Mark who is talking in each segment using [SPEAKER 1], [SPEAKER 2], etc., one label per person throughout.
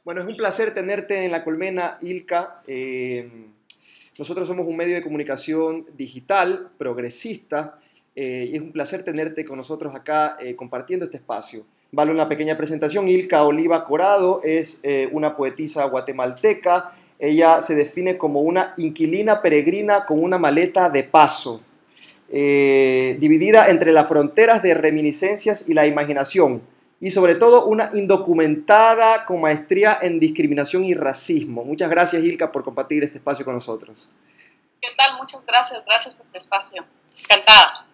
[SPEAKER 1] Bueno, es un placer tenerte en La Colmena, Ilka. Nosotros somos un medio de comunicación digital, progresista, y es un placer tenerte con nosotros acá compartiendo este espacio. Vale una pequeña presentación. Ilka Oliva Corado es una poetisa guatemalteca. Ella se define como una inquilina peregrina con una maleta de paso, dividida entre las fronteras de reminiscencias y la imaginación, y sobre todo una indocumentada con maestría en discriminación y racismo. Muchas gracias, Ilka, por compartir este espacio con nosotros.
[SPEAKER 2] ¿Qué tal? Muchas gracias. Gracias por el espacio. Encantada.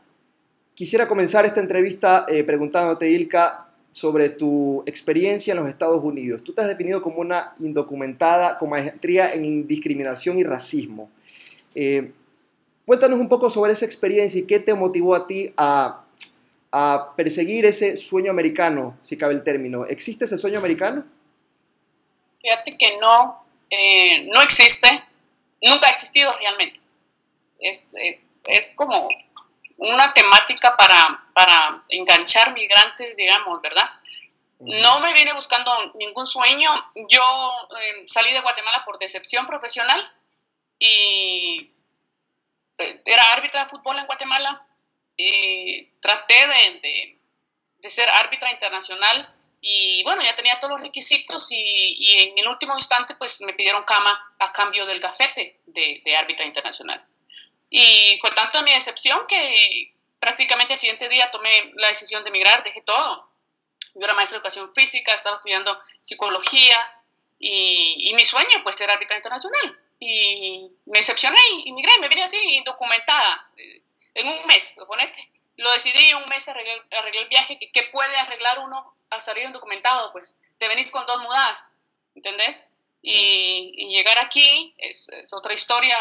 [SPEAKER 1] Quisiera comenzar esta entrevista preguntándote, Ilka, sobre tu experiencia en los Estados Unidos. Tú te has definido como una indocumentada con maestría en discriminación y racismo. Cuéntanos un poco sobre esa experiencia y qué te motivó a ti a perseguir ese sueño americano, si cabe el término. ¿Existe ese sueño americano?
[SPEAKER 2] Fíjate que no, no existe, nunca ha existido realmente. Es como una temática para enganchar migrantes, digamos, ¿verdad? No me vine buscando ningún sueño. Yo salí de Guatemala por decepción profesional y era árbitra de fútbol en Guatemala. Traté de ser árbitra internacional y bueno, ya tenía todos los requisitos y en el último instante pues me pidieron cama a cambio del gafete de árbitra internacional. Y fue tanta mi decepción que prácticamente el siguiente día tomé la decisión de emigrar, dejé todo. Yo era maestra de educación física, estaba estudiando psicología y mi sueño pues era árbitra internacional. Y me decepcioné y migré, me vine así indocumentada. En un mes, suponete. Lo decidí en un mes, arreglé el viaje. ¿Qué puede arreglar uno al salir indocumentado? Pues te venís con 2 mudadas, ¿entendés? Y llegar aquí es otra historia.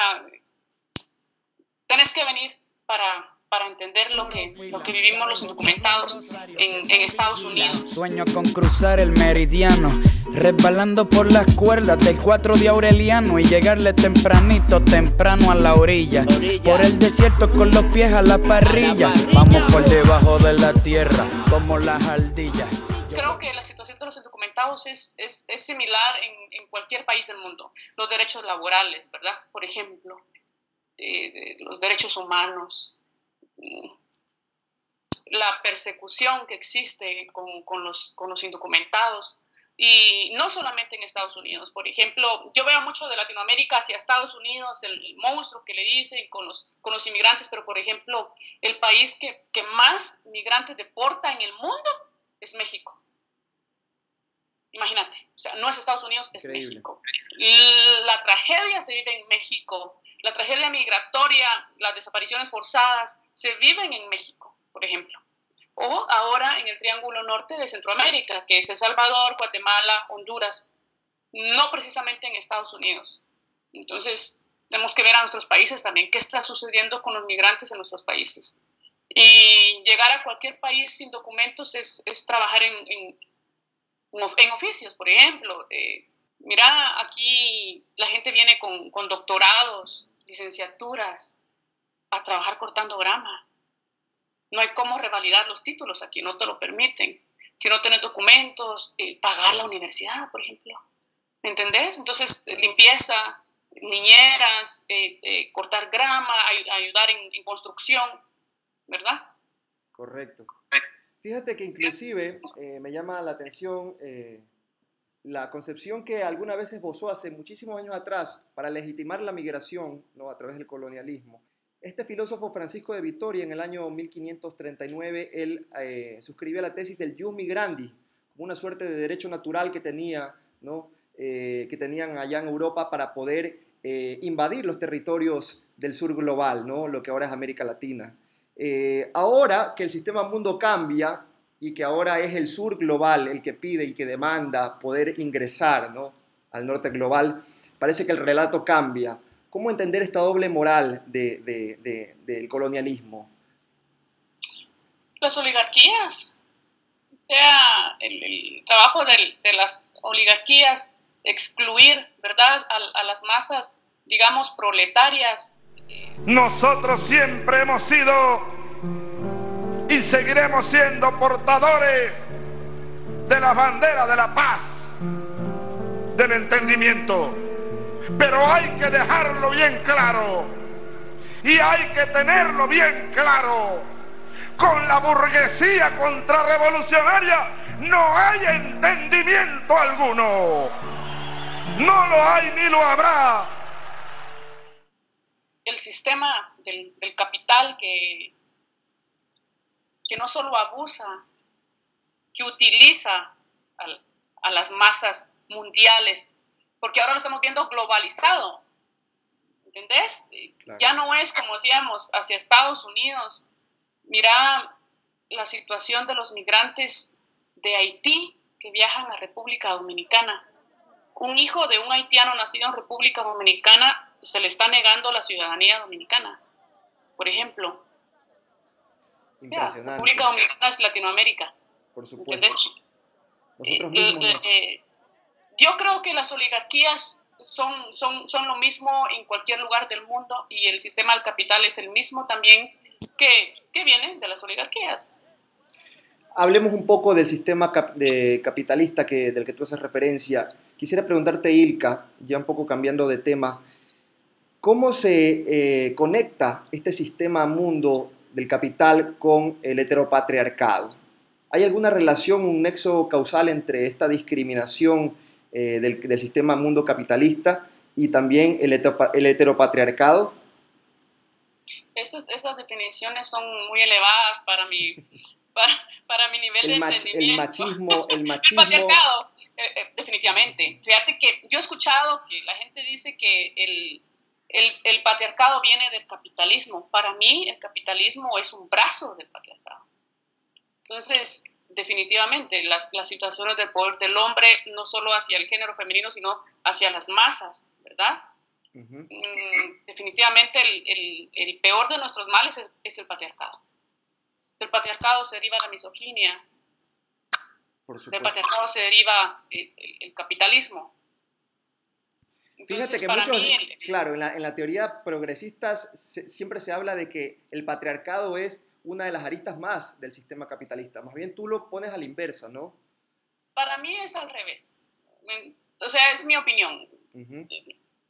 [SPEAKER 2] Tenés que venir para entender lo que vivimos los indocumentados en Estados Unidos.
[SPEAKER 3] Sueño con cruzar el meridiano, resbalando por las cuerdas del 4 de Aureliano y llegarle temprano a la orilla. Por el desierto con los pies a la parrilla. Vamos por debajo de la tierra como las ardillas.
[SPEAKER 2] Creo que la situación de los indocumentados es similar en cualquier país del mundo. Los derechos laborales, ¿verdad? Por ejemplo, los derechos humanos, la persecución que existe con los indocumentados, y no solamente en Estados Unidos. Por ejemplo, yo veo mucho de Latinoamérica hacia Estados Unidos, el monstruo que le dicen con los inmigrantes, pero por ejemplo, el país que más migrantes deporta en el mundo es México. Imagínate, o sea, no es Estados Unidos, es increíble. México. La tragedia se vive en México, la tragedia migratoria, las desapariciones forzadas se viven en México, por ejemplo. O ahora en el Triángulo Norte de Centroamérica, que es El Salvador, Guatemala, Honduras, no precisamente en Estados Unidos. Entonces, tenemos que ver a nuestros países también, qué está sucediendo con los migrantes en nuestros países. Y llegar a cualquier país sin documentos es trabajar en oficios, por ejemplo. Mira, aquí la gente viene con doctorados, licenciaturas, a trabajar cortando grama. No hay cómo revalidar los títulos aquí, no te lo permiten. Si no tienes documentos, pagar la universidad, por ejemplo. ¿Me entendés? Entonces, limpieza, niñeras, cortar grama, ayudar en construcción, ¿verdad?
[SPEAKER 1] Correcto. Fíjate que inclusive me llama la atención la concepción que alguna vez esbozó hace muchísimos años atrás para legitimar la migración, ¿no?, a través del colonialismo. Este filósofo Francisco de Vitoria, en el año 1539, él suscribió la tesis del jus migrandi, como una suerte de derecho natural que tenía, ¿no?, que tenían allá en Europa para poder invadir los territorios del sur global, ¿no?, lo que ahora es América Latina. Ahora que el sistema mundo cambia y que ahora es el sur global el que pide y que demanda poder ingresar, ¿no?, al norte global, parece que el relato cambia. ¿Cómo entender esta doble moral del colonialismo?
[SPEAKER 2] Las oligarquías. O sea, el trabajo de las oligarquías, excluir, ¿verdad?, a las masas, digamos, proletarias.
[SPEAKER 4] Nosotros siempre hemos sido y seguiremos siendo portadores de la bandera de la paz. del entendimiento. Pero hay que dejarlo bien claro, y hay que tenerlo bien claro. Con la burguesía contrarrevolucionaria no hay entendimiento alguno. No lo hay ni lo habrá.
[SPEAKER 2] El sistema del capital que no solo abusa, que utiliza a las masas mundiales, porque ahora lo estamos viendo globalizado, ¿entendés? Claro. Ya no es como decíamos hacia Estados Unidos. Mira la situación de los migrantes de Haití que viajan a República Dominicana. Un hijo de un haitiano nacido en República Dominicana se le está negando la ciudadanía dominicana, por ejemplo. O sea, República Dominicana es Latinoamérica.
[SPEAKER 1] Por supuesto.
[SPEAKER 2] Yo creo que las oligarquías son lo mismo en cualquier lugar del mundo, y el sistema del capital es el mismo también que viene de las oligarquías.
[SPEAKER 1] Hablemos un poco del sistema capitalista del que tú haces referencia. Quisiera preguntarte, Ilka, ya un poco cambiando de tema, ¿cómo se conecta este sistema mundo del capital con el heteropatriarcado? ¿Hay alguna relación, un nexo causal entre esta discriminación del sistema mundo capitalista y también el heteropatriarcado?
[SPEAKER 2] Esas definiciones son muy elevadas para mi nivel de entendimiento.
[SPEAKER 1] El machismo.
[SPEAKER 2] El patriarcado, definitivamente. Fíjate que yo he escuchado que la gente dice que el patriarcado viene del capitalismo. Para mí, el capitalismo es un brazo del patriarcado. Entonces, definitivamente, las situaciones de poder del hombre, no solo hacia el género femenino, sino hacia las masas, ¿verdad? Uh-huh. Definitivamente, el peor de nuestros males es el patriarcado. Del patriarcado se deriva la misoginia. Del patriarcado se deriva el capitalismo.
[SPEAKER 1] Entonces, fíjate que muchos, claro, en la teoría progresista siempre se habla de que el patriarcado es una de las aristas más del sistema capitalista. Más bien tú lo pones a la inversa, ¿no?
[SPEAKER 2] Para mí es al revés. O sea, es mi opinión.
[SPEAKER 1] Uh-huh.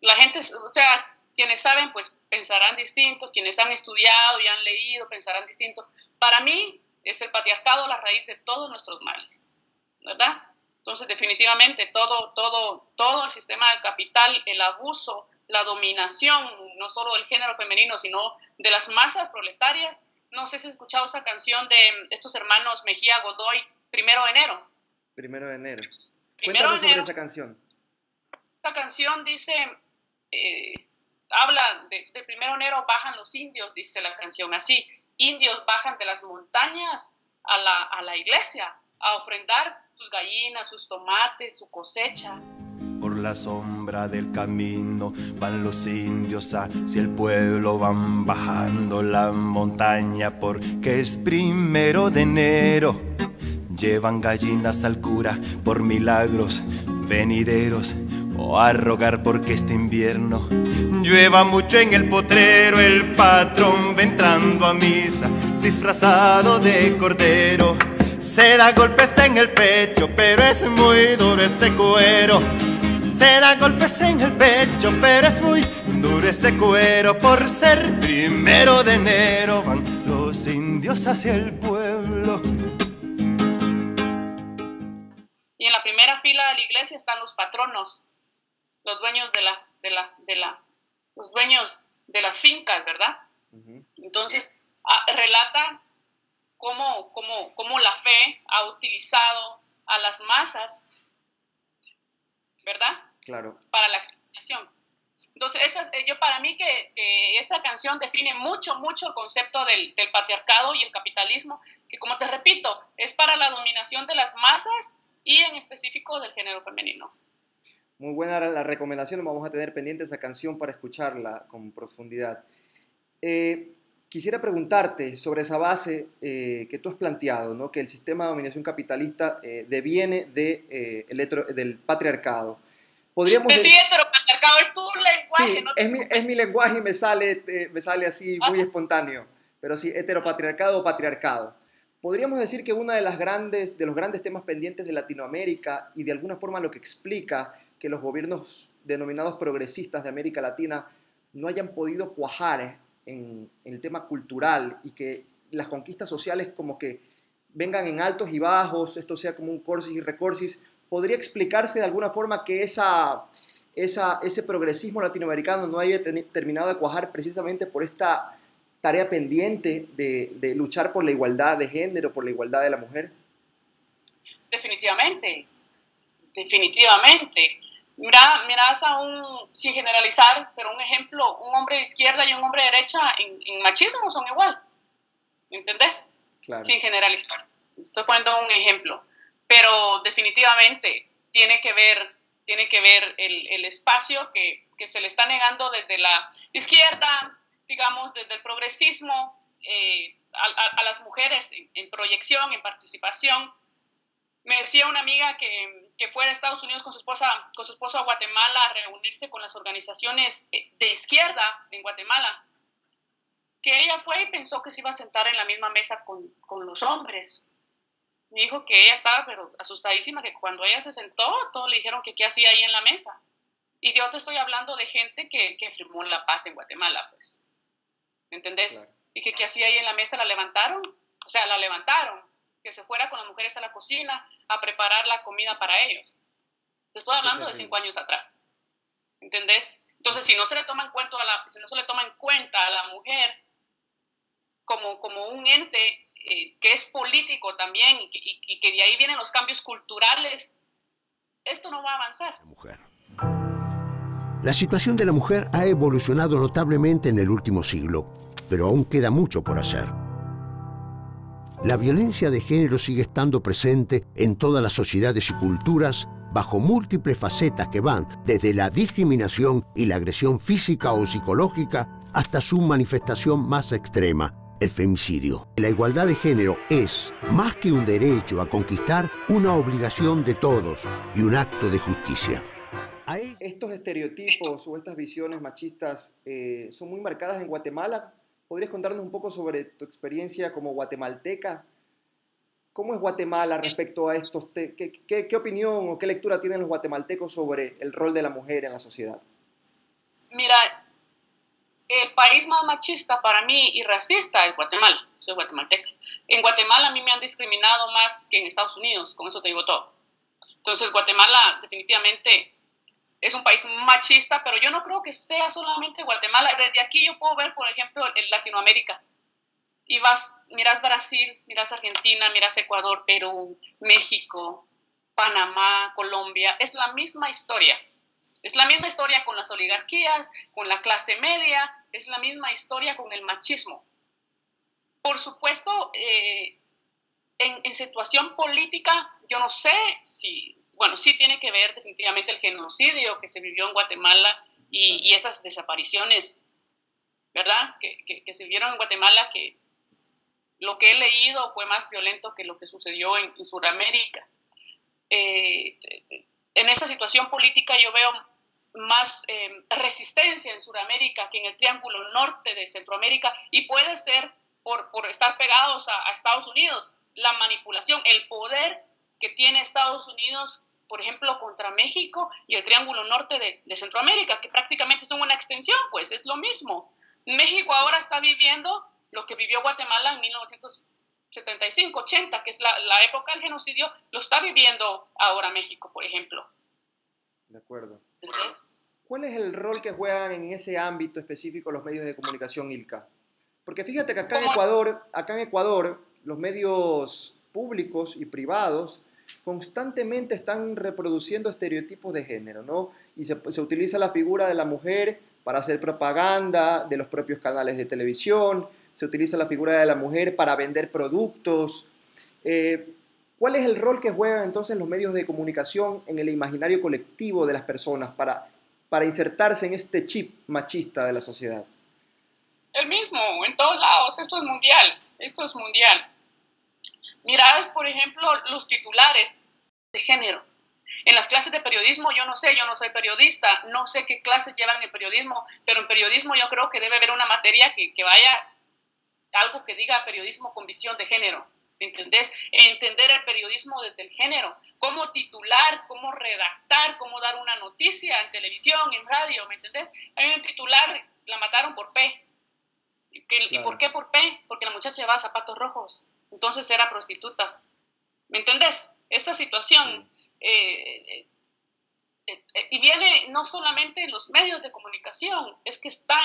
[SPEAKER 2] La gente, o sea, quienes saben, pues pensarán distinto. Quienes han estudiado y han leído pensarán distinto. Para mí es el patriarcado la raíz de todos nuestros males, ¿verdad? Entonces, definitivamente, todo el sistema del capital, el abuso, la dominación, no solo del género femenino, sino de las masas proletarias. No sé si has escuchado esa canción de estos hermanos Mejía Godoy, 1 de enero.
[SPEAKER 1] 1 de enero.
[SPEAKER 2] Cuéntame
[SPEAKER 1] sobre esa canción.
[SPEAKER 2] Esta canción dice, habla del 1 de enero bajan los indios, dice la canción así. Indios bajan de las montañas a la iglesia a ofrendar sus gallinas, sus tomates, su cosecha.
[SPEAKER 5] Por la sombra del camino van los indios hacia el pueblo, van bajando la montaña porque es 1 de enero. Llevan gallinas al cura por milagros venideros o a rogar porque este invierno llueva mucho en el potrero. El patrón va entrando a misa disfrazado de cordero. Se da golpes en el pecho, pero es muy duro ese cuero. Se da golpes en el pecho, pero es muy duro ese cuero. Por ser 1 de enero van los indios hacia el pueblo.
[SPEAKER 2] Y en la primera fila de la iglesia están los patronos, los dueños los dueños de las fincas, ¿verdad? Uh-huh. Entonces, relata cómo la fe ha utilizado a las masas, ¿verdad?
[SPEAKER 1] Claro.
[SPEAKER 2] Para la explicación. Entonces, para mí que esa canción define mucho el concepto del patriarcado y el capitalismo, que, como te repito, es para la dominación de las masas y en específico del género femenino.
[SPEAKER 1] Muy buena la recomendación, vamos a tener pendiente esa canción para escucharla con profundidad. Quisiera preguntarte sobre esa base que tú has planteado, ¿no? Que el sistema de dominación capitalista deviene del patriarcado. Podríamos
[SPEAKER 2] decir heteropatriarcado, es tu lenguaje.
[SPEAKER 1] Sí,
[SPEAKER 2] no
[SPEAKER 1] es mi lenguaje y me sale así muy espontáneo, pero sí, heteropatriarcado o patriarcado. Podríamos decir que uno de los grandes temas pendientes de Latinoamérica y de alguna forma lo que explica que los gobiernos denominados progresistas de América Latina no hayan podido cuajar en el tema cultural y que las conquistas sociales como que vengan en altos y bajos, esto sea como un corsis y recorsis? ¿Podría explicarse de alguna forma que ese progresismo latinoamericano no haya terminado de cuajar precisamente por esta tarea pendiente de luchar por la igualdad de género, por la igualdad de la mujer?
[SPEAKER 2] Definitivamente, definitivamente. Mirás sin generalizar, pero un ejemplo, un hombre de izquierda y un hombre de derecha en machismo son igual, ¿entendés?
[SPEAKER 1] Claro.
[SPEAKER 2] Sin generalizar. Estoy poniendo un ejemplo, pero definitivamente tiene que ver el espacio que se le está negando desde la izquierda, digamos, desde el progresismo, a las mujeres en proyección, en participación. Me decía una amiga que fue de Estados Unidos con su esposa a Guatemala a reunirse con las organizaciones de izquierda en Guatemala, que ella fue y pensó que se iba a sentar en la misma mesa con los hombres. Me dijo que ella estaba pero asustadísima, que cuando ella se sentó, todos le dijeron que qué hacía ahí en la mesa. Y yo te estoy hablando de gente que firmó la paz en Guatemala, pues. ¿Entendés? Claro. Y que qué hacía ahí en la mesa, la levantaron. O sea, la levantaron. Que se fuera con las mujeres a la cocina a preparar la comida para ellos. Te estoy hablando de 5 años atrás. ¿Entendés? Entonces, si no se le toma en cuenta a la mujer como un ente que es político también y que de ahí vienen los cambios culturales, esto no va a avanzar.
[SPEAKER 6] La situación de la mujer ha evolucionado notablemente en el último siglo, pero aún queda mucho por hacer. La violencia de género sigue estando presente en todas las sociedades y culturas bajo múltiples facetas que van desde la discriminación y la agresión física o psicológica hasta su manifestación más extrema, el femicidio. La igualdad de género es, más que un derecho a conquistar, una obligación de todos y un acto de justicia.
[SPEAKER 1] Estos estereotipos o estas visiones machistas son muy marcadas en Guatemala. ¿Podrías contarnos un poco sobre tu experiencia como guatemalteca? ¿Cómo es Guatemala respecto a estos ¿Qué opinión o qué lectura tienen los guatemaltecos sobre el rol de la mujer en la sociedad?
[SPEAKER 2] Mira, el país más machista para mí y racista es Guatemala. Soy guatemalteca. En Guatemala a mí me han discriminado más que en Estados Unidos, con eso te digo todo. Entonces Guatemala definitivamente es un país machista, pero yo no creo que sea solamente Guatemala. Desde aquí yo puedo ver, por ejemplo, en Latinoamérica. Y miras Brasil, miras Argentina, miras Ecuador, Perú, México, Panamá, Colombia. Es la misma historia. Es la misma historia con las oligarquías, con la clase media. Es la misma historia con el machismo. Por supuesto, en situación política, yo no sé si... Bueno, sí tiene que ver definitivamente el genocidio que se vivió en Guatemala y esas desapariciones, ¿verdad? Que se vivieron en Guatemala, que lo que he leído fue más violento que lo que sucedió en Sudamérica. En esa situación política yo veo más resistencia en Sudamérica que en el Triángulo Norte de Centroamérica, y puede ser por estar pegados a Estados Unidos, la manipulación, el poder que tiene Estados Unidos, por ejemplo, contra México y el Triángulo Norte de Centroamérica, que prácticamente son una extensión, pues es lo mismo. México ahora está viviendo lo que vivió Guatemala en 1975, 80, que es la época del genocidio, lo está viviendo ahora México, por ejemplo.
[SPEAKER 1] De acuerdo.
[SPEAKER 2] ¿Entendés?
[SPEAKER 1] ¿Cuál es el rol que juegan en ese ámbito específico los medios de comunicación, Ilka? Porque fíjate que acá en Ecuador, los medios públicos y privados constantemente están reproduciendo estereotipos de género, ¿no? Y se utiliza la figura de la mujer para hacer propaganda de los propios canales de televisión, se utiliza la figura de la mujer para vender productos. ¿Cuál es el rol que juegan entonces los medios de comunicación en el imaginario colectivo de las personas para insertarse en este chip machista de la sociedad?
[SPEAKER 2] El mismo, en todos lados, esto es mundial. Mirad, por ejemplo, los titulares de género. En las clases de periodismo, yo no soy periodista, no sé qué clases llevan en periodismo, pero en periodismo yo creo que debe haber una materia que vaya, algo que diga periodismo con visión de género. ¿entendés? Entender el periodismo desde el género, cómo titular, cómo redactar, cómo dar una noticia en televisión, en radio, ¿me entendés? Hay un titular, la mataron por P. ¿Y por qué por P? Porque la muchacha llevaba zapatos rojos, entonces era prostituta. ¿Me entendés? Esa situación y viene no solamente en los medios de comunicación, es que está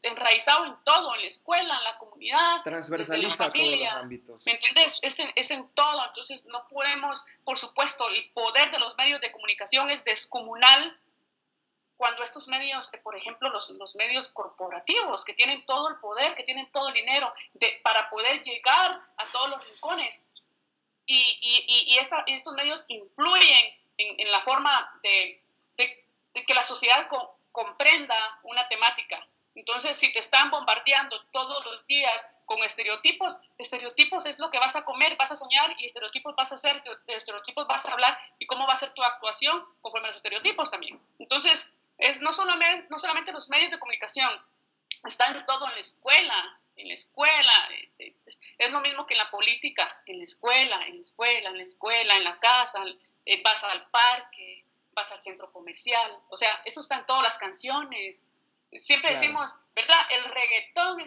[SPEAKER 2] enraizado en todo, en la escuela, en la comunidad, desde la familia. Todos los ámbitos. ¿Me entiendes? Es en todo. Entonces no podemos, por supuesto, el poder de los medios de comunicación es descomunal cuando estos medios, por ejemplo, los medios corporativos, que tienen todo el poder, que tienen todo el dinero para poder llegar a todos los rincones. Y estos medios influyen en la forma de que la sociedad comprenda una temática. Entonces, si te están bombardeando todos los días con estereotipos es lo que vas a comer, vas a soñar, y estereotipos vas a hacer, estereotipos vas a hablar, y cómo va a ser tu actuación conforme a los estereotipos también. Entonces, no solamente los medios de comunicación, están todo en la escuela. Es lo mismo que en la política, en la escuela, en la casa, vas al parque, vas al centro comercial, o sea, eso está en todas las canciones. Siempre decimos, ¿verdad? El reggaetón,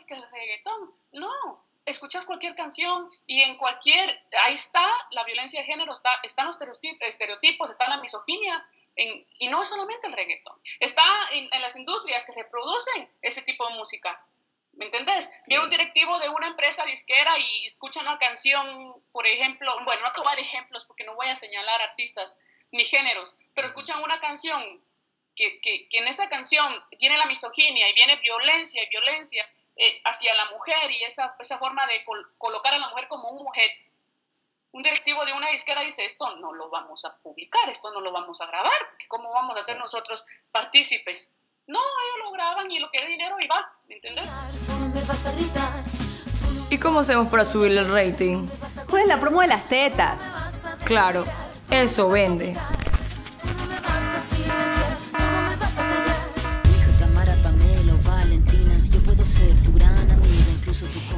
[SPEAKER 2] no, escuchas cualquier canción y ahí está la violencia de género, están los estereotipos, está la misoginia, y no es solamente el reggaetón, está en las industrias que reproducen ese tipo de música. ¿Me entendés? Viene un directivo de una empresa disquera y escucha una canción, por ejemplo, bueno, no te voy a dar ejemplos porque no voy a señalar artistas ni géneros, pero escuchan una canción que en esa canción viene la misoginia y viene violencia hacia la mujer, y esa forma de colocar a la mujer como un objeto. Un directivo de una disquera dice, esto no lo vamos a publicar, esto no lo vamos a grabar, porque ¿cómo vamos a hacer nosotros partícipes? No, ellos lo graban y lo que dé dinero y va, ¿me entendés?
[SPEAKER 7] ¿Y cómo hacemos para subir el rating?
[SPEAKER 8] ¿Cuál es la promo de las tetas?
[SPEAKER 7] Claro, eso vende.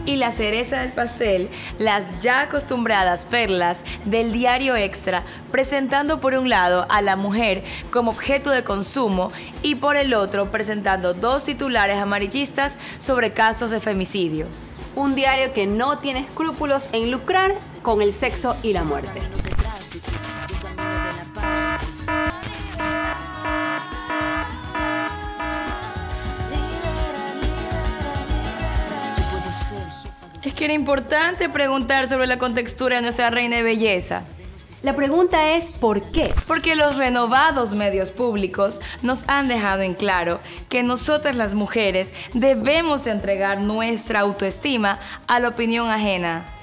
[SPEAKER 7] Y la cereza del pastel, las ya acostumbradas perlas del diario Extra, presentando por un lado a la mujer como objeto de consumo y por el otro presentando dos titulares amarillistas sobre casos de femicidio.
[SPEAKER 8] Un diario que no tiene escrúpulos en lucrar con el sexo y la muerte.
[SPEAKER 7] Es que era importante preguntar sobre la contextura de nuestra reina de belleza.
[SPEAKER 8] La pregunta es ¿por qué?
[SPEAKER 7] Porque los renovados medios públicos nos han dejado en claro que nosotras las mujeres debemos entregar nuestra autoestima a la opinión ajena.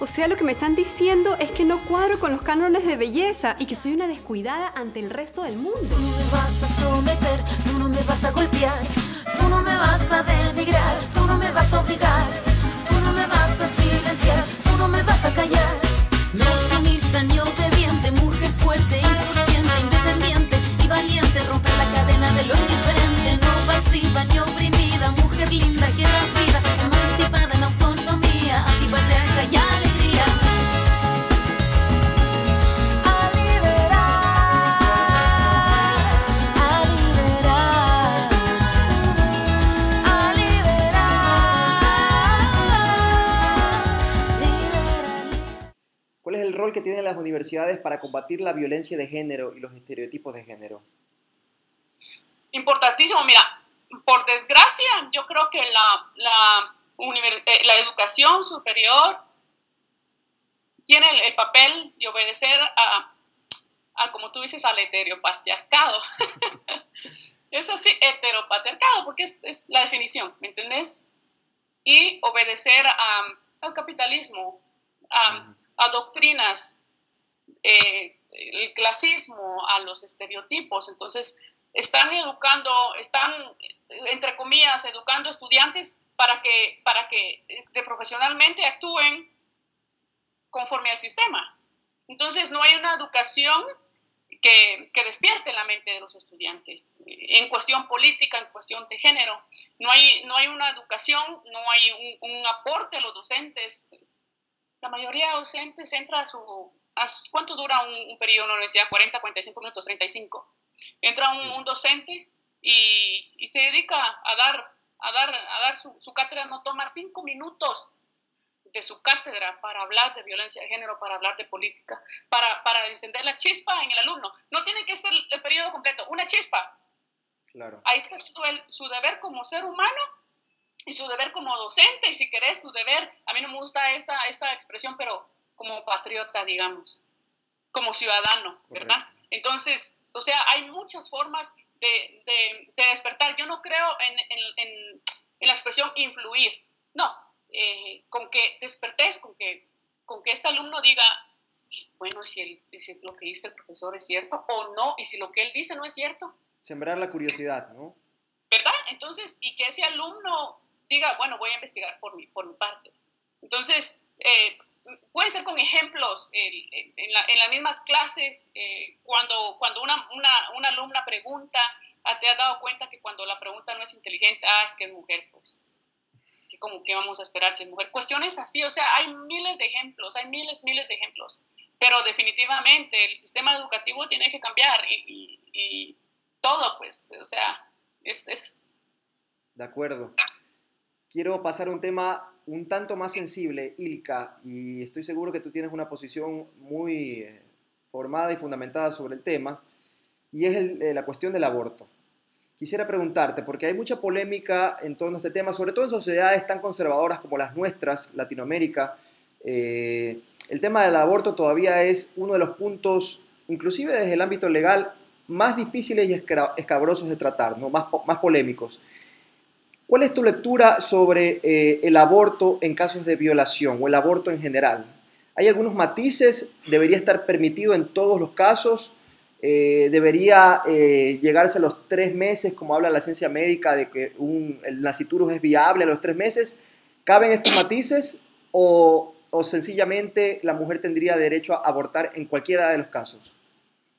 [SPEAKER 8] O sea, lo que me están diciendo es que no cuadro con los cánones de belleza y que soy una descuidada ante el resto del mundo.
[SPEAKER 9] Tú no me vas a someter, tú no me vas a golpear, tú no me vas a denigrar, tú no me vas a obligar, tú no me vas a silenciar, tú no me vas a callar. No sumisa ni obediente, mujer fuerte, insurgente, independiente y valiente, romper la cadena de lo indiferente, no pasiva ni oprimida, mujer linda que das vida, emancipada en autonomía, antipatriarca y alegría. A liberar, a liberar, a liberar.
[SPEAKER 1] ¿Cuál es el rol que tienen las universidades para combatir la violencia de género y los estereotipos de género?
[SPEAKER 2] Importantísimo. Mira, por desgracia, yo creo que la educación superior tiene el papel de obedecer a, como tú dices, al heteropatriarcado. Es así, heteropatriarcado, porque es la definición, ¿me entendés? Y obedecer al capitalismo, a doctrinas, el clasismo, a los estereotipos. Entonces, están entre comillas, educando estudiantes para que profesionalmente actúen conforme al sistema. Entonces, no hay una educación que despierte la mente de los estudiantes en cuestión política, en cuestión de género. No hay una educación, no hay un aporte a los docentes La mayoría de docentes entra ¿cuánto dura un periodo en la universidad? 40, 45 minutos, 35. Entra un docente y se dedica a dar su cátedra, no toma 5 minutos de su cátedra para hablar de violencia de género, para hablar de política, para encender la chispa en el alumno. No tiene que ser el periodo completo, una chispa.
[SPEAKER 1] Claro.
[SPEAKER 2] Ahí está su deber como ser humano y su deber como docente, y si querés, su deber, a mí no me gusta esa expresión, pero como patriota, digamos, como ciudadano, ¿verdad? Correcto. Entonces, o sea, hay muchas formas de despertar. Yo no creo en la expresión influir, no. Con que despertes, con que este alumno diga, bueno, si lo que dice el profesor es cierto o no, y si lo que él dice no es cierto.
[SPEAKER 1] Sembrar la curiosidad, ¿no?
[SPEAKER 2] ¿Verdad? Entonces, y que ese alumno diga, bueno, voy a investigar por mi parte. Entonces, puede ser con ejemplos en las mismas clases, cuando una alumna pregunta, te has dado cuenta que cuando la pregunta no es inteligente, es que es mujer, pues. Como que vamos a esperar si es mujer. Cuestiones así, o sea, hay miles de ejemplos, miles de ejemplos, pero definitivamente el sistema educativo tiene que cambiar y todo, pues, o sea, es...
[SPEAKER 1] De acuerdo. Quiero pasar a un tema un tanto más sensible, Ilka, y estoy seguro que tú tienes una posición muy formada y fundamentada sobre el tema, y es la cuestión del aborto. Quisiera preguntarte, porque hay mucha polémica en torno a este tema, sobre todo en sociedades tan conservadoras como las nuestras, Latinoamérica. El tema del aborto todavía es uno de los puntos, inclusive desde el ámbito legal, más difíciles y escabrosos de tratar, ¿no? Más polémicos. ¿Cuál es tu lectura sobre el aborto en casos de violación o el aborto en general? ¿Hay algunos matices? ¿Debería estar permitido en todos los casos? ¿Debería llegarse a los 3 meses, como habla la ciencia médica, de que el nasciturus es viable a los 3 meses? ¿Caben estos matices o sencillamente la mujer tendría derecho a abortar en cualquiera de los casos?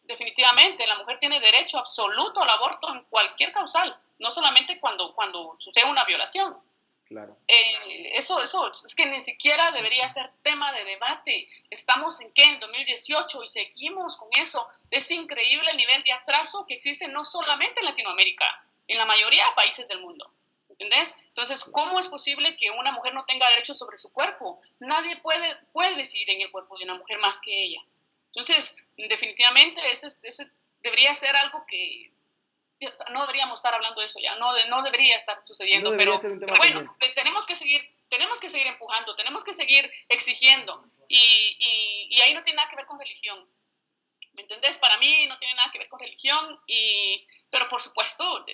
[SPEAKER 2] Definitivamente, la mujer tiene derecho absoluto al aborto en cualquier causal, no solamente cuando sucede una violación.
[SPEAKER 1] Claro.
[SPEAKER 2] Eso es que ni siquiera debería ser tema de debate. Estamos en 2018 y seguimos con eso. Es increíble el nivel de atraso que existe no solamente en Latinoamérica, en la mayoría de países del mundo. ¿Entendés? Entonces, ¿cómo es posible que una mujer no tenga derecho sobre su cuerpo? Nadie puede decidir en el cuerpo de una mujer más que ella. Entonces, definitivamente ese debería ser algo que no deberíamos estar hablando de eso ya, no debería estar sucediendo,
[SPEAKER 1] no
[SPEAKER 2] pero bueno, tenemos que seguir empujando, tenemos que seguir exigiendo, y ahí no tiene nada que ver con religión, ¿me entendés? Para mí no tiene nada que ver con religión, pero por supuesto,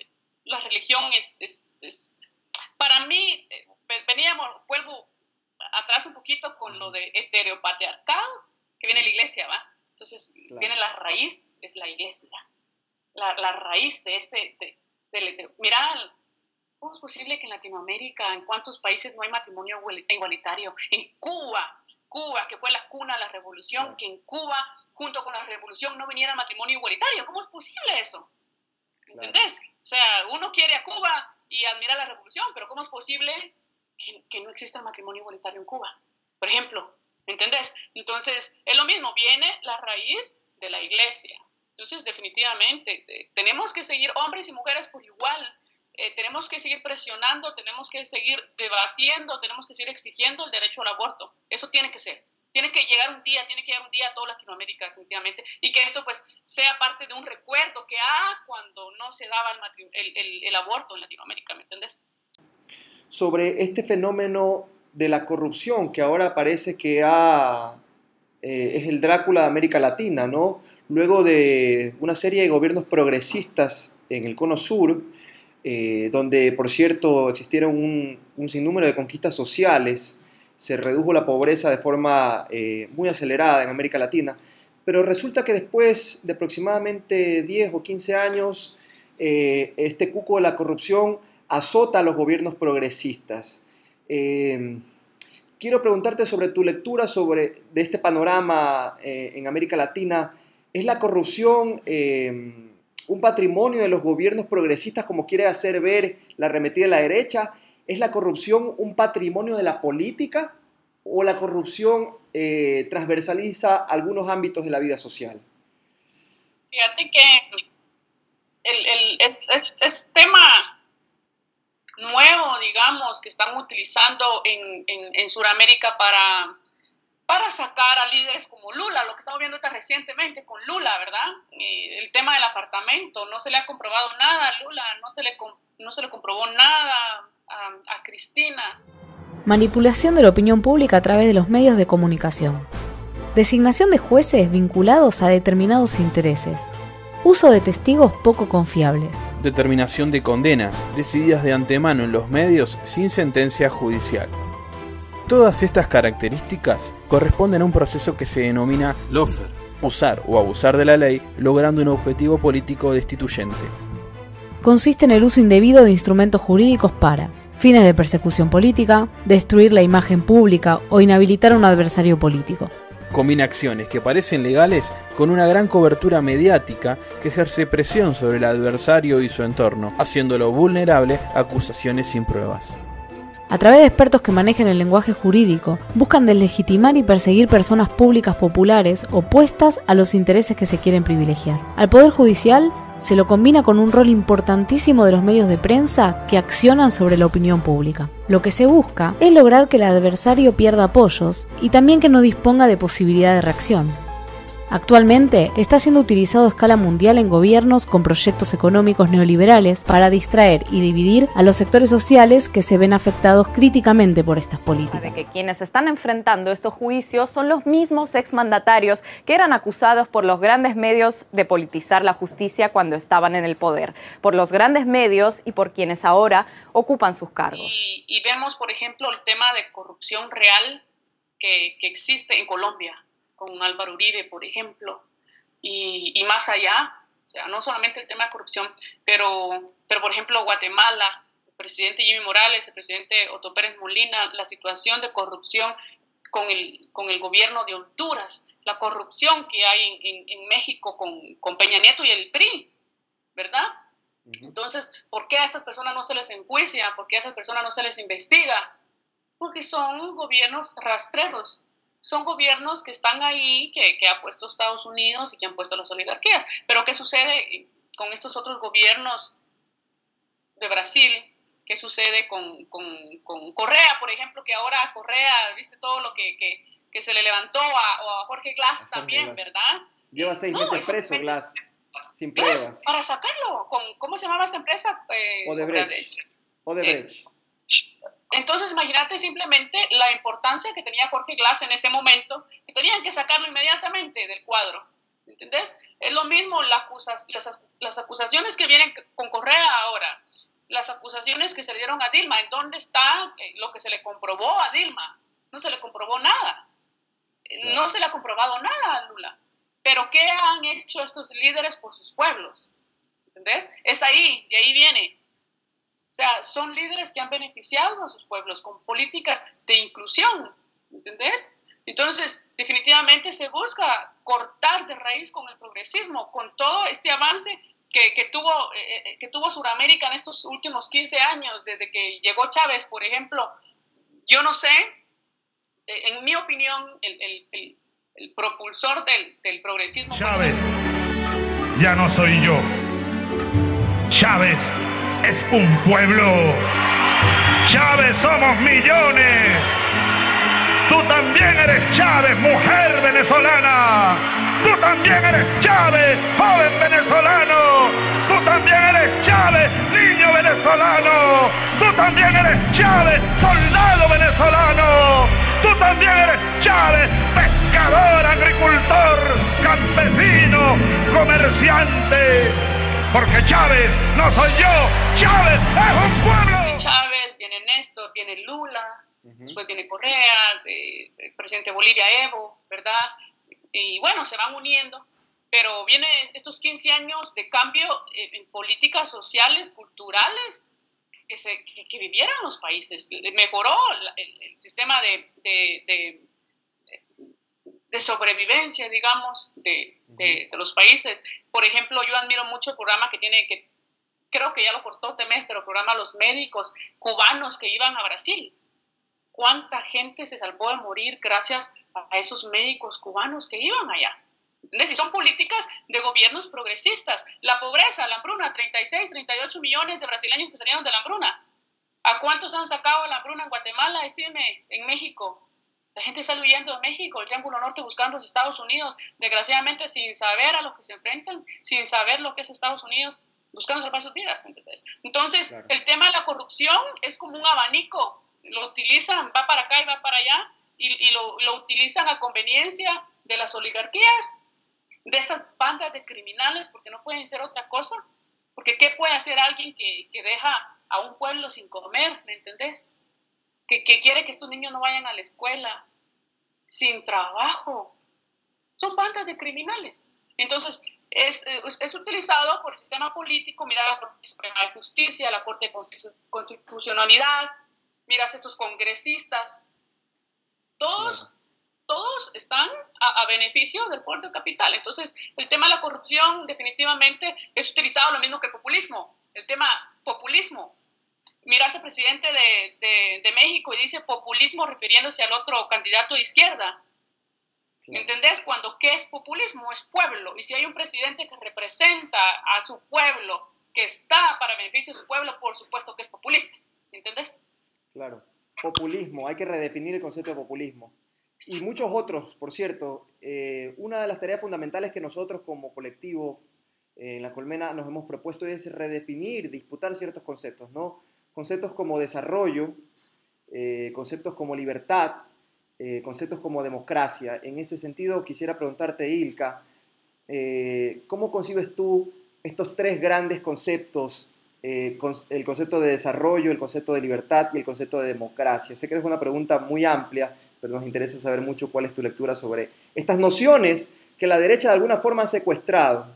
[SPEAKER 2] la religión es para mí, vuelvo atrás un poquito con lo de heteropatriarcado, que viene la iglesia, ¿va? Entonces, claro, viene la raíz, es la iglesia. La raíz de mira, ¿cómo es posible que en Latinoamérica, en cuántos países no hay matrimonio igualitario? En Cuba, que fue la cuna de la revolución, claro, que en Cuba, junto con la revolución, no viniera el matrimonio igualitario. ¿Cómo es posible eso? ¿Entendés? Claro. O sea, uno quiere a Cuba y admira la revolución, pero ¿cómo es posible que no exista el matrimonio igualitario en Cuba? Por ejemplo, ¿entendés? Entonces, es lo mismo, viene la raíz de la iglesia. Entonces, definitivamente, tenemos que seguir, hombres y mujeres por igual, tenemos que seguir presionando, tenemos que seguir debatiendo, tenemos que seguir exigiendo el derecho al aborto. Eso tiene que ser. Tiene que llegar un día a toda Latinoamérica, definitivamente, y que esto pues sea parte de un recuerdo que cuando no se daba el aborto en Latinoamérica, ¿me entendés?
[SPEAKER 1] Sobre este fenómeno de la corrupción, que ahora parece que es el Drácula de América Latina, ¿no? Luego de una serie de gobiernos progresistas en el Cono Sur, donde, por cierto, existieron un sinnúmero de conquistas sociales, se redujo la pobreza de forma muy acelerada en América Latina, pero resulta que después de aproximadamente 10 o 15 años, este cuco de la corrupción azota a los gobiernos progresistas. Quiero preguntarte sobre tu lectura de este panorama en América Latina. ¿Es la corrupción un patrimonio de los gobiernos progresistas, como quiere hacer ver la arremetida de la derecha? ¿Es la corrupción un patrimonio de la política o la corrupción transversaliza algunos ámbitos de la vida social?
[SPEAKER 2] Fíjate que es tema nuevo, digamos, que están utilizando en Sudamérica para sacar a líderes como Lula, lo que estamos viendo ahorita recientemente con Lula, ¿verdad? El tema del apartamento, no se le ha comprobado nada a Lula, no se le comprobó nada a Cristina.
[SPEAKER 10] Manipulación de la opinión pública a través de los medios de comunicación. Designación de jueces vinculados a determinados intereses. Uso de testigos poco confiables.
[SPEAKER 11] Determinación de condenas, decididas de antemano en los medios sin sentencia judicial. Todas estas características corresponden a un proceso que se denomina lawfare, usar o abusar de la ley, logrando un objetivo político destituyente.
[SPEAKER 10] Consiste en el uso indebido de instrumentos jurídicos para fines de persecución política, destruir la imagen pública o inhabilitar a un adversario político.
[SPEAKER 11] Combina acciones que parecen legales con una gran cobertura mediática que ejerce presión sobre el adversario y su entorno, haciéndolo vulnerable a acusaciones sin pruebas.
[SPEAKER 10] A través de expertos que manejen el lenguaje jurídico, buscan deslegitimar y perseguir personas públicas populares opuestas a los intereses que se quieren privilegiar. Al Poder Judicial se lo combina con un rol importantísimo de los medios de prensa que accionan sobre la opinión pública. Lo que se busca es lograr que el adversario pierda apoyos y también que no disponga de posibilidad de reacción. Actualmente está siendo utilizado a escala mundial en gobiernos con proyectos económicos neoliberales para distraer y dividir a los sectores sociales que se ven afectados críticamente por estas políticas.
[SPEAKER 12] De que quienes están enfrentando estos juicios son los mismos exmandatarios que eran acusados por los grandes medios de politizar la justicia cuando estaban en el poder, por los grandes medios y por quienes ahora ocupan sus cargos.
[SPEAKER 2] Y vemos, por ejemplo, el tema de corrupción real que existe en Colombia, con Álvaro Uribe, por ejemplo, y más allá, o sea, no solamente el tema de corrupción, pero por ejemplo, Guatemala, el presidente Jimmy Morales, el presidente Otto Pérez Molina, la situación de corrupción con el gobierno de Honduras, la corrupción que hay en México con Peña Nieto y el PRI, ¿verdad? Entonces, ¿por qué a estas personas no se les enjuicia? ¿Por qué a esas personas no se les investiga? Porque son gobiernos rastreros. Son gobiernos que están ahí, que ha puesto Estados Unidos y que han puesto las oligarquías. Pero ¿qué sucede con estos otros gobiernos de Brasil? ¿Qué sucede con Correa, por ejemplo? Que ahora a Correa, viste todo lo que se le levantó a Jorge Glass también, ¿verdad?
[SPEAKER 1] Lleva 6 meses preso, Glass, sin pruebas.
[SPEAKER 2] Para sacarlo, ¿cómo se llamaba esa empresa?
[SPEAKER 1] Odebrecht.
[SPEAKER 2] Entonces, imagínate simplemente la importancia que tenía Jorge Glass en ese momento, que tenían que sacarlo inmediatamente del cuadro, ¿entendés? Es lo mismo las acusaciones que vienen con Correa ahora, las acusaciones que se le dieron a Dilma. ¿En dónde está lo que se le comprobó a Dilma? No se le comprobó nada. No se le ha comprobado nada a Lula. Pero ¿qué han hecho estos líderes por sus pueblos? ¿Entendés? Es ahí, de ahí viene. O sea, son líderes que han beneficiado a sus pueblos con políticas de inclusión, ¿entendés? Entonces, definitivamente se busca cortar de raíz con el progresismo, con todo este avance que tuvo Sudamérica en estos últimos 15 años, desde que llegó Chávez, por ejemplo. Yo no sé, en mi opinión, el propulsor del progresismo...
[SPEAKER 4] Chávez ya no soy yo. Chávez es un pueblo. Chávez somos millones. Tú también eres Chávez, mujer venezolana. Tú también eres Chávez, joven venezolano. Tú también eres Chávez, niño venezolano. Tú también eres Chávez, soldado venezolano. Tú también eres Chávez, pescador, agricultor, campesino, comerciante. Porque Chávez no soy yo, Chávez es un pueblo.
[SPEAKER 2] Chávez, viene Néstor, viene Lula, después viene Correa, el presidente de Bolivia, Evo, ¿verdad? Y bueno, se van uniendo, pero vienen estos 15 años de cambio en políticas sociales, culturales, que vivieran los países. Mejoró el sistema de sobrevivencia, digamos, de los países. Por ejemplo, yo admiro mucho el programa que creo que ya lo cortó Temés, pero el programa Los Médicos Cubanos que iban a Brasil. cuánta gente se salvó de morir gracias a esos médicos cubanos que iban allá. ¿Entendés? Y son políticas de gobiernos progresistas. La pobreza, la hambruna, 36, 38 millones de brasileños que salieron de la hambruna. ¿A cuántos han sacado la hambruna en Guatemala? Decime, en México. La gente está huyendo de México, el Triángulo Norte buscando los Estados Unidos, desgraciadamente sin saber a lo que se enfrentan, sin saber lo que es Estados Unidos, buscando salvar sus vidas. ¿Entendés? Entonces, claro, el tema de la corrupción es como un abanico. Lo utilizan, va para acá y va para allá, y lo utilizan a conveniencia de las oligarquías, de estas bandas de criminales, porque no pueden ser otra cosa. Porque ¿qué puede hacer alguien que deja a un pueblo sin comer? ¿Me entendés? Que quiere que estos niños no vayan a la escuela, sin trabajo. Son bandas de criminales. Entonces, es utilizado por el sistema político. Mira la Corte Suprema de Justicia, la Corte de Constitucionalidad, miras estos congresistas. Todos están a beneficio del puerto capital. Entonces, el tema de la corrupción definitivamente es utilizado lo mismo que el populismo. El tema populismo. Miras al presidente de México y dice populismo refiriéndose al otro candidato de izquierda. ¿Me entendés? Cuando ¿qué es populismo? Es pueblo. Y si hay un presidente que representa a su pueblo, que está para beneficio de su pueblo, por supuesto que es populista. ¿Me entendés?
[SPEAKER 1] Claro. Populismo. Hay que redefinir el concepto de populismo. Y muchos otros, por cierto. Una de las tareas fundamentales que nosotros como colectivo en La Colmena nos hemos propuesto es redefinir, disputar ciertos conceptos, ¿no? Conceptos como desarrollo, conceptos como libertad, conceptos como democracia. En ese sentido, quisiera preguntarte, Ilka, ¿cómo concibes tú estos tres grandes conceptos, el concepto de desarrollo, el concepto de libertad y el concepto de democracia? Sé que es una pregunta muy amplia, pero nos interesa saber mucho cuál es tu lectura sobre estas nociones que la derecha de alguna forma ha secuestrado.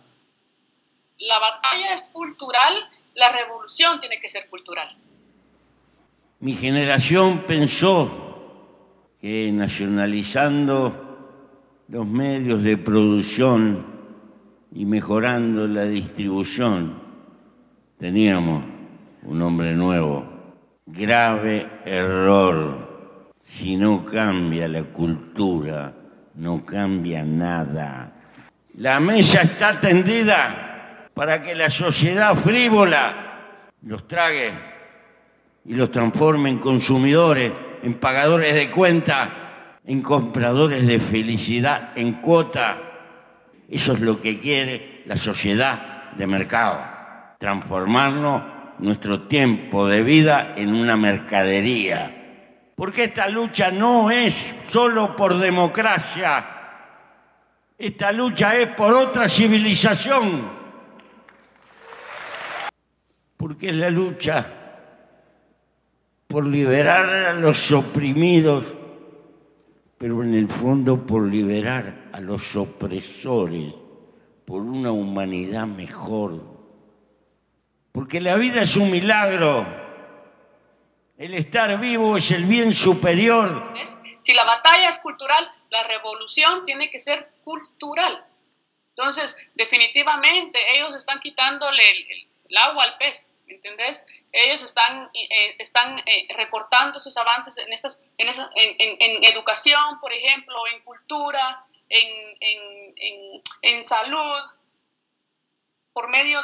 [SPEAKER 2] La batalla es cultural, la revolución tiene que ser cultural.
[SPEAKER 13] Mi generación pensó que nacionalizando los medios de producción y mejorando la distribución teníamos un hombre nuevo. Grave error. Si no cambia la cultura, no cambia nada. La mesa está tendida para que la sociedad frívola los trague y los transforme en consumidores, en pagadores de cuenta, en compradores de felicidad, en cuota. Eso es lo que quiere la sociedad de mercado. Transformarnos nuestro tiempo de vida en una mercadería. Porque esta lucha no es solo por democracia. Esta lucha es por otra civilización. Porque es la lucha por liberar a los oprimidos, pero en el fondo por liberar a los opresores, por una humanidad mejor. Porque la vida es un milagro. El estar vivo es el bien superior.
[SPEAKER 2] Si la batalla es cultural, la revolución tiene que ser cultural. Entonces, definitivamente, ellos están quitándole el agua al pez. ¿Entendés? Ellos están recortando sus avances en educación, por ejemplo, en cultura, en salud, por medio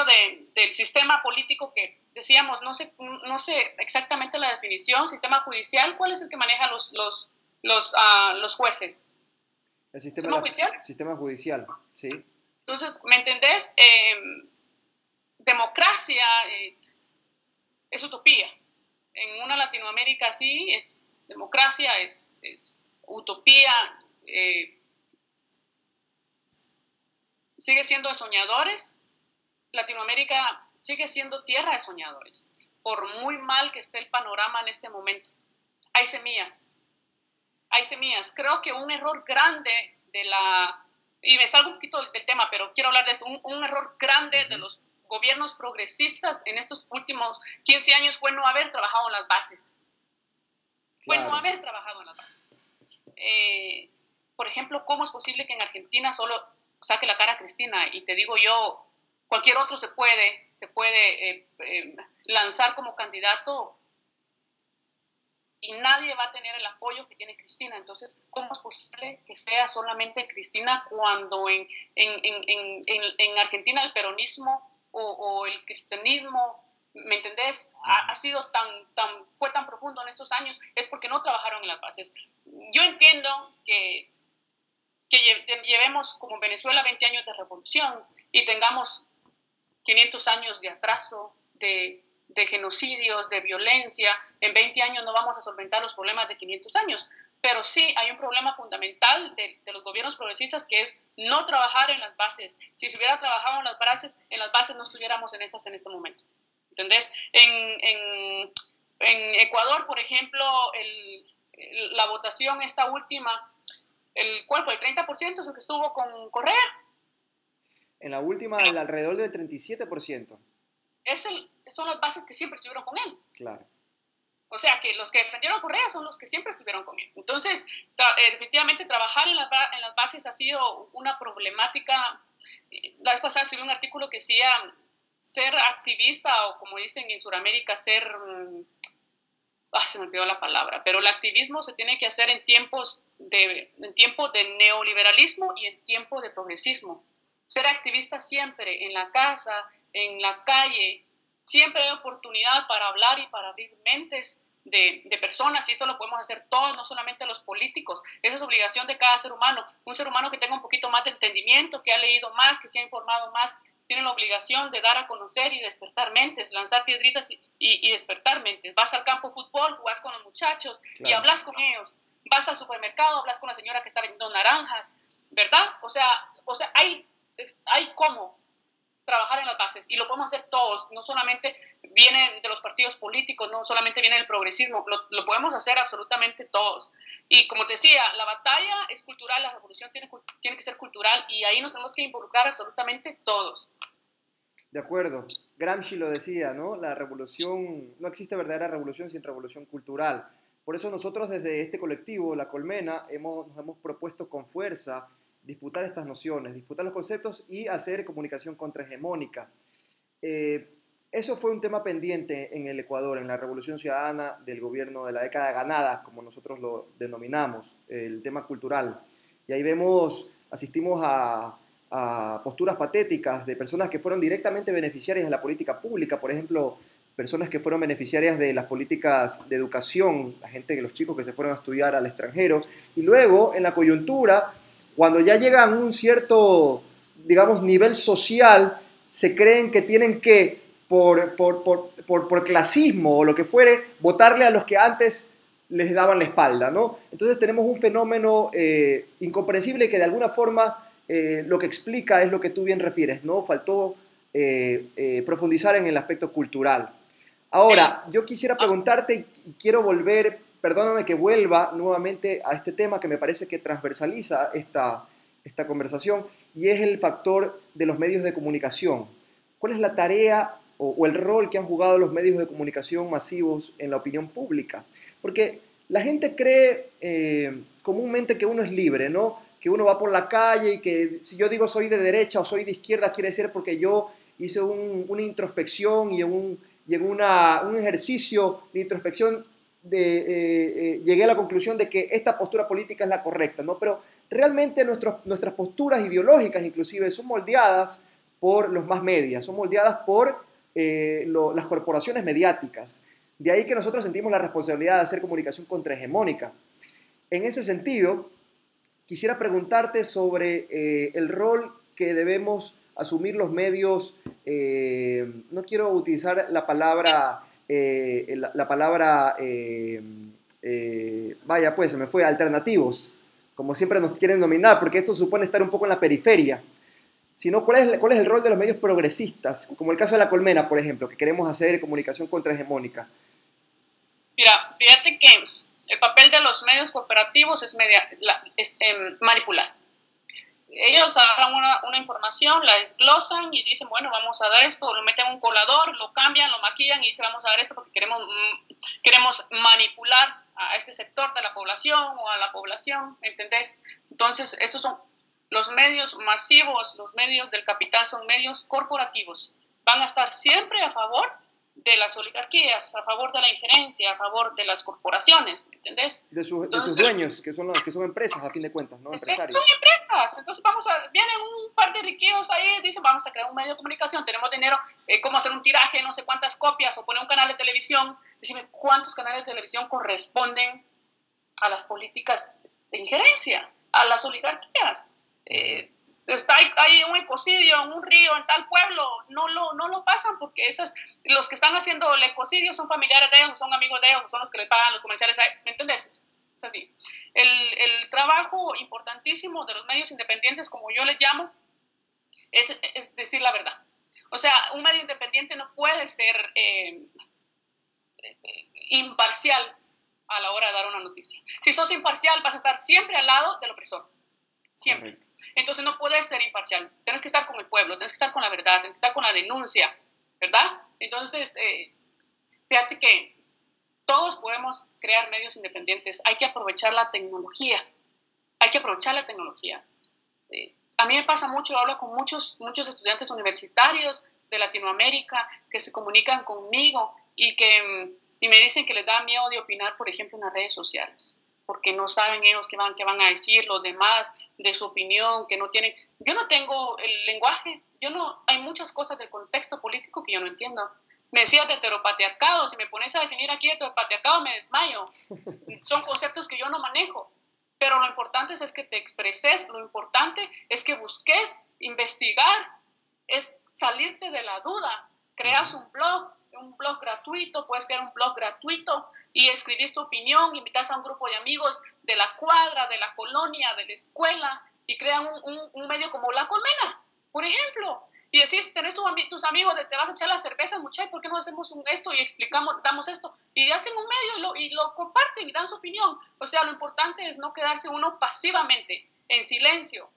[SPEAKER 2] del sistema político que decíamos, no sé exactamente la definición, sistema judicial. ¿Cuál es el que maneja los jueces?
[SPEAKER 1] El sistema judicial. Sistema judicial, sí.
[SPEAKER 2] Entonces, ¿me entendés? Democracia es utopía. En una Latinoamérica así, es democracia, es utopía. Sigue siendo de soñadores. Latinoamérica sigue siendo tierra de soñadores. Por muy mal que esté el panorama en este momento, hay semillas. Hay semillas. Creo que un error grande y me salgo un poquito del tema, pero quiero hablar de esto, un error grande de los gobiernos progresistas en estos últimos 15 años fue no haber trabajado en las bases. Fue no haber trabajado en las bases. Por ejemplo, ¿cómo es posible que en Argentina solo saque la cara a Cristina? Y te digo yo, cualquier otro se puede lanzar como candidato y nadie va a tener el apoyo que tiene Cristina. Entonces, ¿cómo es posible que sea solamente Cristina cuando en Argentina el peronismo o el cristianismo, ¿me entendés?, fue tan profundo en estos años? Es porque no trabajaron en las bases. Yo entiendo que llevemos como Venezuela 20 años de revolución y tengamos 500 años de atraso, de genocidios, de violencia. En 20 años no vamos a solventar los problemas de 500 años, pero sí hay un problema fundamental de los gobiernos progresistas, que es no trabajar en las bases. Si se hubiera trabajado en las bases no estuviéramos en este momento. ¿Entendés? En Ecuador, por ejemplo, la votación esta última, ¿cuál fue? ¿El 30% es el que estuvo con Correa?
[SPEAKER 1] En la última, alrededor del 37%.
[SPEAKER 2] Son las bases que siempre estuvieron con él.
[SPEAKER 1] Claro.
[SPEAKER 2] O sea, que los que defendieron a Correa son los que siempre estuvieron con él. Entonces, definitivamente trabajar en las bases ha sido una problemática. La vez pasada escribí un artículo que decía ser activista, o como dicen en Sudamérica, se me olvidó la palabra, pero el activismo se tiene que hacer en tiempos de neoliberalismo y en tiempos de progresismo. Ser activista siempre, en la casa, en la calle, siempre hay oportunidad para hablar y para abrir mentes de personas, y eso lo podemos hacer todos, no solamente los políticos. Esa es obligación de cada ser humano. Un ser humano que tenga un poquito más de entendimiento, que ha leído más, que se ha informado más, tiene la obligación de dar a conocer y despertar mentes, lanzar piedritas y despertar mentes. Vas al campo de fútbol, jugás con los muchachos, claro, y hablas con ellos. Vas al supermercado, hablas con la señora que está vendiendo naranjas, ¿verdad? O sea, hay cómo trabajar en las bases, y lo podemos hacer todos. No solamente viene de los partidos políticos, no solamente viene del progresismo, lo podemos hacer absolutamente todos. Y como te decía, la batalla es cultural, la revolución tiene que ser cultural, y ahí nos tenemos que involucrar absolutamente todos.
[SPEAKER 1] De acuerdo. Gramsci lo decía, ¿no? La revolución, no existe verdadera revolución sin revolución cultural. Por eso nosotros desde este colectivo, La Colmena, nos hemos propuesto con fuerza disputar estas nociones, disputar los conceptos y hacer comunicación contrahegemónica. Eso fue un tema pendiente en el Ecuador, en la revolución ciudadana del gobierno de la década ganada, como nosotros lo denominamos, el tema cultural. Y ahí asistimos a posturas patéticas de personas que fueron directamente beneficiarias de la política pública, por ejemplo, personas que fueron beneficiarias de las políticas de educación, los chicos que se fueron a estudiar al extranjero, y luego en la coyuntura, cuando ya llegan a un cierto, digamos, nivel social, se creen que tienen que, por clasismo o lo que fuere, votarle a los que antes les daban la espalda, ¿no? Entonces tenemos un fenómeno incomprensible que de alguna forma lo que explica es lo que tú bien refieres, ¿no? Faltó profundizar en el aspecto cultural. Ahora, yo quisiera preguntarte, y quiero volver, perdóname que vuelva nuevamente a este tema que me parece que transversaliza esta conversación, y es el factor de los medios de comunicación. ¿Cuál es la tarea o el rol que han jugado los medios de comunicación masivos en la opinión pública? Porque la gente cree comúnmente que uno es libre, ¿no? Que uno va por la calle y que si yo digo soy de derecha o soy de izquierda, quiere decir porque yo hice una introspección y en un ejercicio de introspección llegué a la conclusión de que esta postura política es la correcta, ¿no? Pero realmente nuestras posturas ideológicas inclusive son moldeadas por los más medias, son moldeadas por las corporaciones mediáticas. De ahí que nosotros sentimos la responsabilidad de hacer comunicación contrahegemónica. En ese sentido, quisiera preguntarte sobre el rol que debemos asumir los medios, no quiero utilizar la palabra, vaya pues, se me fue, alternativos, como siempre nos quieren nominar, porque esto supone estar un poco en la periferia, sino cuál es el rol de los medios progresistas, como el caso de La Colmena, por ejemplo, que queremos hacer comunicación contrahegemónica.
[SPEAKER 2] Mira, fíjate que el papel de los medios cooperativos es manipular. Ellos agarran una información, la desglosan y dicen, bueno, vamos a dar esto, lo meten en un colador, lo cambian, lo maquillan y dicen, vamos a dar esto porque queremos manipular a este sector de la población o a la población, ¿entendés? Entonces, esos son los medios masivos, los medios del capital son medios corporativos. Van a estar siempre a favor de las oligarquías, a favor de la injerencia, a favor de las corporaciones, ¿entendés?
[SPEAKER 1] De sus dueños, que son empresas, a fin de cuentas, ¿no? Empresarios.
[SPEAKER 2] Son empresas. Entonces vienen un par de riquillos ahí, dicen, vamos a crear un medio de comunicación, tenemos dinero, cómo hacer un tiraje, no sé cuántas copias, o poner un canal de televisión. Decime, ¿cuántos canales de televisión corresponden a las políticas de injerencia, a las oligarquías? Hay un ecocidio en un río en tal pueblo, no lo pasan porque los que están haciendo el ecocidio son familiares de ellos, son amigos de ellos, son los que le pagan los comerciales, ¿me entiendes? Es así. El trabajo importantísimo de los medios independientes, como yo les llamo, es decir la verdad. O sea, un medio independiente no puede ser imparcial a la hora de dar una noticia. Si sos imparcial, vas a estar siempre al lado del opresor. Siempre. Correcto. Entonces no puedes ser imparcial. Tienes que estar con el pueblo, tienes que estar con la verdad, tienes que estar con la denuncia, ¿verdad? Entonces, fíjate que todos podemos crear medios independientes. Hay que aprovechar la tecnología. Hay que aprovechar la tecnología. A mí me pasa mucho, hablo con muchos estudiantes universitarios de Latinoamérica que se comunican conmigo y me dicen que les da miedo de opinar, por ejemplo, en las redes sociales, porque no saben ellos qué van a decir los demás de su opinión, que no tienen. Yo no tengo el lenguaje, hay muchas cosas del contexto político que yo no entiendo. Me decías de heteropatriarcado, si me pones a definir aquí heteropatriarcado me desmayo. Son conceptos que yo no manejo, pero lo importante es que te expreses, lo importante es que busques investigar, es salirte de la duda. Creas un blog gratuito, puedes crear un blog gratuito y escribir tu opinión, invitas a un grupo de amigos de la cuadra, de la colonia, de la escuela y crean un medio como La Colmena, por ejemplo. Y decís, tenés tus amigos, te vas a echar las cervezas, muchachos, ¿por qué no hacemos esto y damos esto? Y hacen un medio y lo comparten y dan su opinión. O sea, lo importante es no quedarse uno pasivamente, en silencio,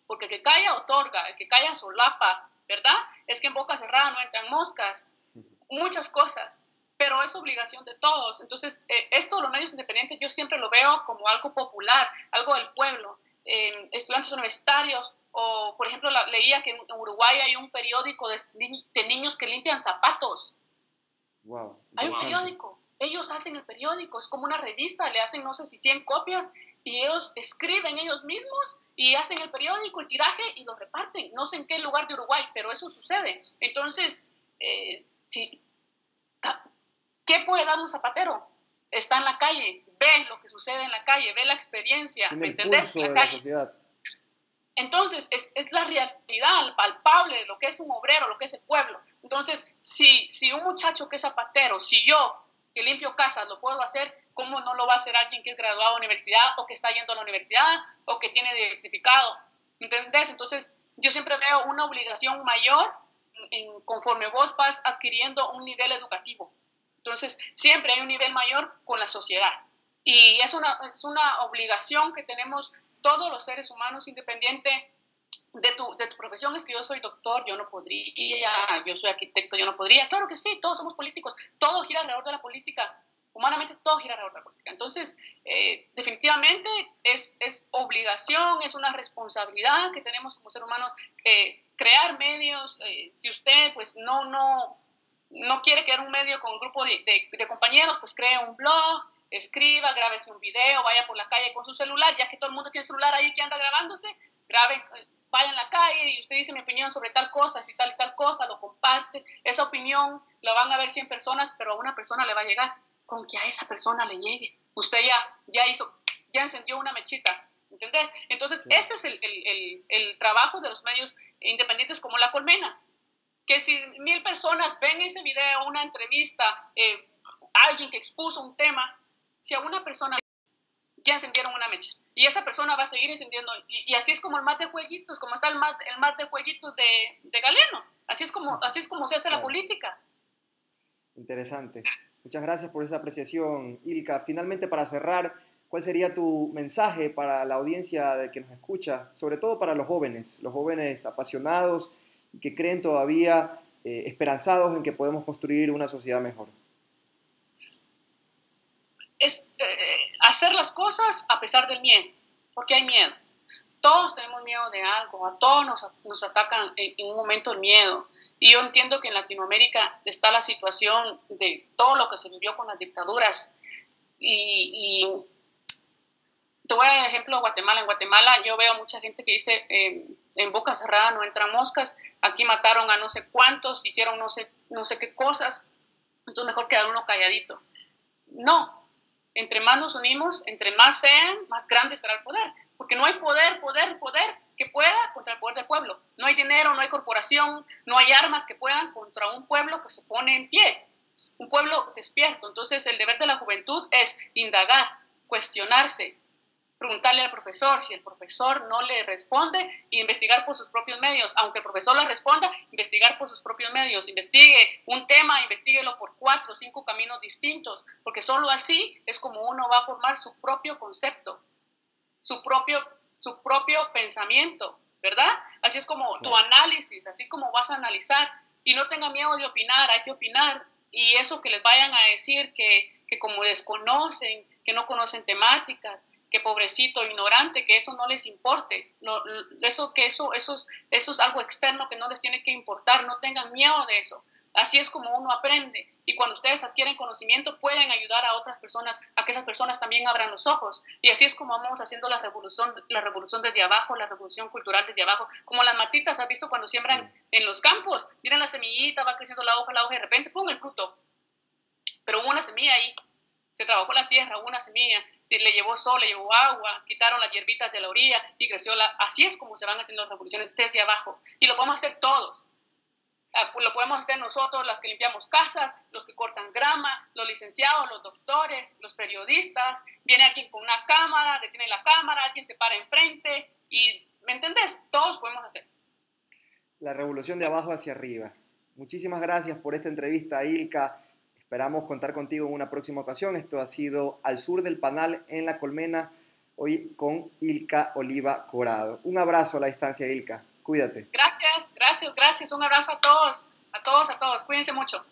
[SPEAKER 2] porque el que calla otorga, el que calla solapa, ¿verdad? Es que en boca cerrada no entran moscas. Muchas cosas, pero es obligación de todos. Entonces, esto de los medios independientes yo siempre lo veo como algo popular, algo del pueblo. Estudiantes universitarios, o por ejemplo, leía que en Uruguay hay un periódico de niños que limpian zapatos.
[SPEAKER 1] Wow,
[SPEAKER 2] hay un periódico, ellos hacen el periódico, es como una revista, le hacen no sé si 100 copias y ellos escriben ellos mismos y hacen el periódico, el tiraje y lo reparten. No sé en qué lugar de Uruguay, pero eso sucede. Entonces, sí. ¿Qué puede dar un zapatero? Está en la calle, ve lo que sucede en la calle, ve la experiencia, ¿me entendés? La calle. Entonces, es la realidad palpable de lo que es un obrero, lo que es el pueblo. Entonces, si un muchacho que es zapatero, si yo que limpio casas lo puedo hacer, ¿cómo no lo va a hacer alguien que es graduado de la universidad o que está yendo a la universidad o que tiene diversificado? ¿Entendés? Entonces, yo siempre veo una obligación mayor conforme vos vas adquiriendo un nivel educativo. Entonces, siempre hay un nivel mayor con la sociedad. Y es una obligación que tenemos todos los seres humanos, independiente de tu profesión. Es que yo soy doctor, yo no podría, yo soy arquitecto, yo no podría. Claro que sí, todos somos políticos, todo gira alrededor de la política. Humanamente todo gira alrededor de la política. Entonces, definitivamente es obligación, es una responsabilidad que tenemos como seres humanos, crear medios. Si usted pues no quiere crear un medio con un grupo de compañeros, pues cree un blog, escriba, grábese un video, vaya por la calle con su celular, ya que todo el mundo tiene celular ahí que anda grabándose, vaya en la calle y usted dice mi opinión sobre tal cosa, si tal y tal cosa, lo comparte. Esa opinión la van a ver 100 personas, pero a una persona le va a llegar. Con que a esa persona le llegue. Usted ya encendió una mechita, ¿entendés? Entonces, sí. Ese es el trabajo de los medios independientes como La Colmena. Que si 1000 personas ven ese video, una entrevista, alguien que expuso un tema, si a una persona ya encendieron una mecha, y esa persona va a seguir encendiendo, y así es como el mar de jueguitos, como está el mar de jueguitos de Galeno, así es como se hace la política.
[SPEAKER 1] Interesante. Muchas gracias por esa apreciación, Ilka. Finalmente, para cerrar, ¿cuál sería tu mensaje para la audiencia que nos escucha, sobre todo para los jóvenes apasionados y que creen todavía esperanzados en que podemos construir una sociedad mejor?
[SPEAKER 2] Es hacer las cosas a pesar del miedo, porque hay miedo. Todos tenemos miedo de algo, a todos nos atacan en un momento el miedo. Y yo entiendo que en Latinoamérica está la situación de todo lo que se vivió con las dictaduras. Y te voy a dar el ejemplo de Guatemala. En Guatemala yo veo mucha gente que dice, en boca cerrada no entran moscas, aquí mataron a no sé cuántos, hicieron no sé qué cosas, entonces mejor quedar uno calladito. No. Entre más nos unimos, entre más sean, más grande será el poder. Porque no hay poder que pueda contra el poder del pueblo. No hay dinero, no hay corporación, no hay armas que puedan contra un pueblo que se pone en pie. Un pueblo despierto. Entonces el deber de la juventud es indagar, cuestionarse, preguntarle al profesor. Si el profesor no le responde, investigar por sus propios medios. Aunque el profesor le responda, investigar por sus propios medios. Investigue un tema, investiguelo por 4 o 5 caminos distintos, porque solo así es como uno va a formar su propio concepto, su propio pensamiento, ¿verdad? Así es como tu análisis, así como vas a analizar. Y no tenga miedo de opinar, hay que opinar. Y eso que les vayan a decir que como desconocen, que no conocen temáticas, que pobrecito, ignorante, que eso no les importe, eso es algo externo que no les tiene que importar, no tengan miedo de eso. Así es como uno aprende, y cuando ustedes adquieren conocimiento pueden ayudar a otras personas, a que esas personas también abran los ojos, y así es como vamos haciendo la revolución desde abajo, la revolución cultural desde abajo, como las matitas, ¿has visto cuando siembran en los campos? Miren la semillita, va creciendo la hoja, y de repente ¡pum!, el fruto, pero hubo una semilla ahí. Se trabajó la tierra, hubo una semilla, le llevó sol, le llevó agua, quitaron las hierbitas de la orilla y creció Así es como se van haciendo las revoluciones desde abajo. Y lo podemos hacer todos. Lo podemos hacer nosotros, los que limpiamos casas, los que cortan grama, los licenciados, los doctores, los periodistas. Viene alguien con una cámara, detiene la cámara, alguien se para enfrente y, ¿me entendés? Todos podemos hacer.
[SPEAKER 1] La revolución de abajo hacia arriba. Muchísimas gracias por esta entrevista, Ilka. Esperamos contar contigo en una próxima ocasión. Esto ha sido Al Sur del Panal en La Colmena, hoy con Ilka Oliva Corado. Un abrazo a la distancia, Ilka. Cuídate.
[SPEAKER 2] Gracias. Un abrazo a todos. Cuídense mucho.